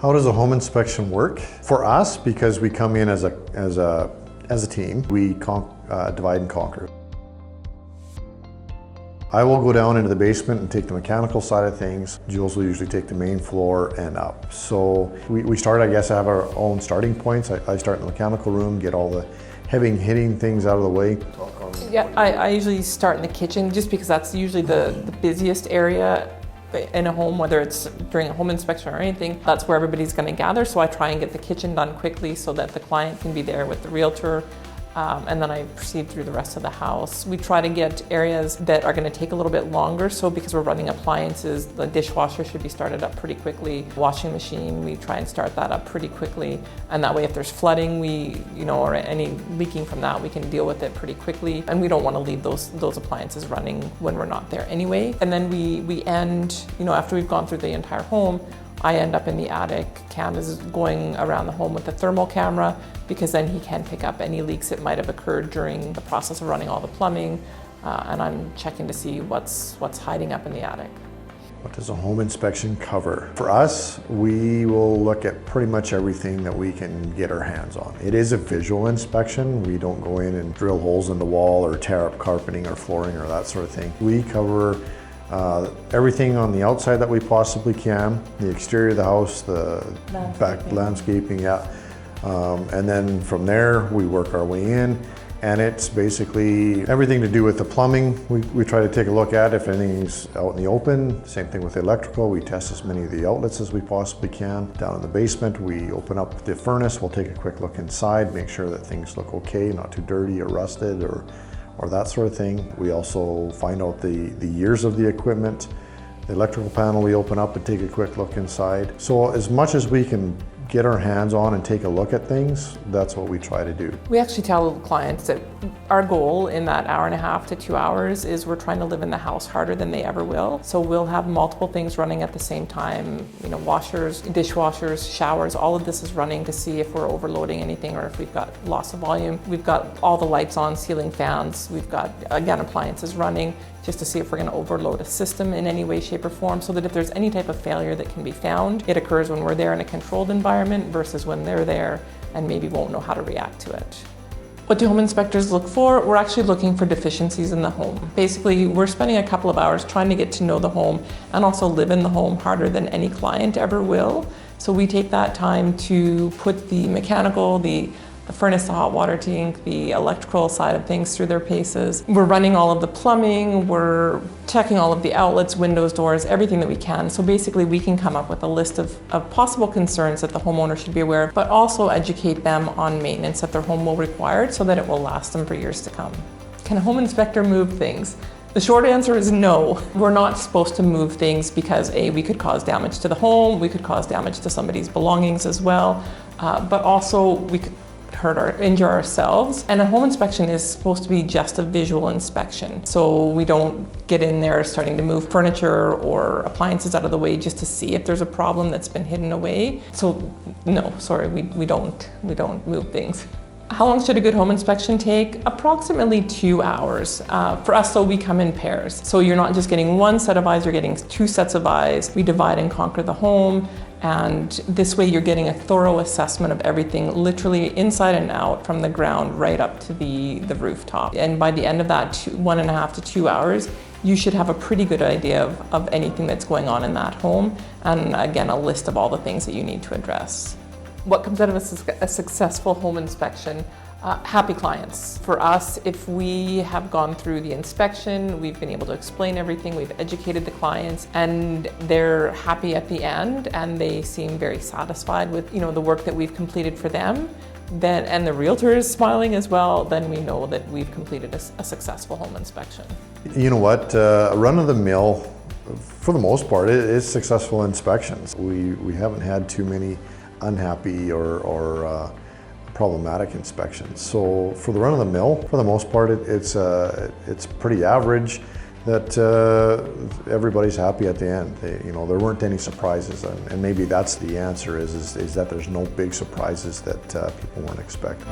How does a home inspection work? For us, because we come in as a team, we divide and conquer. I will go down into the basement and take the mechanical side of things. Jules will usually take the main floor and up. So we start, I guess, have our own starting points. I start in the mechanical room, get all the heavy hitting things out of the way. Yeah, I usually start in the kitchen just because that's usually the busiest area in a home, whether it's during a home inspection or anything. That's where everybody's going to gather, so I try and get the kitchen done quickly so that the client can be there with the realtor. And then I proceed through the rest of the house. We try to get areas that are going to take a little bit longer, so because we're running appliances, the dishwasher should be started up pretty quickly. Washing machine, we try and start that up pretty quickly. And that way if there's flooding, or any leaking from that, we can deal with it pretty quickly. And we don't want to leave those appliances running when we're not there anyway. And then we end, after we've gone through the entire home, I end up in the attic. Cam is going around the home with the thermal camera because then he can pick up any leaks that might have occurred during the process of running all the plumbing, and I'm checking to see what's hiding up in the attic. What does a home inspection cover? For us, we will look at pretty much everything that we can get our hands on. It is a visual inspection. We don't go in and drill holes in the wall or tear up carpeting or flooring or that sort of thing. We cover everything on the outside that we possibly can, the exterior of the house, the back landscaping, and then from there we work our way in, and it's basically everything to do with the plumbing. We try to take a look at if anything's out in the open. Same thing with the electrical. We test as many of the outlets as we possibly can. Down in the basement, we open up the furnace. We'll take a quick look inside, make sure that things look okay, not too dirty or rusted or that sort of thing. We also find out the years of the equipment. The electrical panel we open up and take a quick look inside. So as much as we can get our hands on and take a look at things, that's what we try to do. We actually tell clients that our goal in that hour and a half to 2 hours is we're trying to live in the house harder than they ever will. So we'll have multiple things running at the same time, washers, dishwashers, showers, all of this is running to see if we're overloading anything or if we've got loss of volume. We've got all the lights on, ceiling fans, we've got, again, appliances running just to see if we're going to overload a system in any way, shape, or form, so that if there's any type of failure that can be found, it occurs when we're there in a controlled environment versus when they're there and maybe won't know how to react to it. What do home inspectors look for? We're actually looking for deficiencies in the home. Basically, we're spending a couple of hours trying to get to know the home and also live in the home harder than any client ever will. So we take that time to put the mechanical, the furnace, the hot water tank, the electrical side of things through their paces. We're running all of the plumbing, we're checking all of the outlets, windows, doors, everything that we can. So basically we can come up with a list of possible concerns that the homeowner should be aware of, but also educate them on maintenance that their home will require so that it will last them for years to come. Can a home inspector move things? The short answer is no. We're not supposed to move things because we could cause damage to the home, we could cause damage to somebody's belongings as well, but also we could hurt or injure ourselves. And a home inspection is supposed to be just a visual inspection. So we don't get in there starting to move furniture or appliances out of the way just to see if there's a problem that's been hidden away. So no, sorry, we don't move things. How long should a good home inspection take? Approximately 2 hours. For us, though, we come in pairs. So you're not just getting one set of eyes, you're getting 2 sets of eyes. We divide and conquer the home, and this way you're getting a thorough assessment of everything, literally inside and out, from the ground right up to the rooftop. And by the end of that 1.5 to 2 hours, you should have a pretty good idea of anything that's going on in that home, and again, a list of all the things that you need to address. What comes out of a successful home inspection? Happy clients. For us, if we have gone through the inspection, we've been able to explain everything, we've educated the clients, and they're happy at the end, and they seem very satisfied with the work that we've completed for them, then, and the realtor is smiling as well, then we know that we've completed a successful home inspection. You know what? A run-of-the-mill, for the most part, it is successful inspections. We haven't had too many unhappy or problematic inspections. So for the run-of-the-mill, for the most part, it's pretty average. That everybody's happy at the end. There weren't any surprises, and maybe that's the answer is that there's no big surprises that people weren't expecting.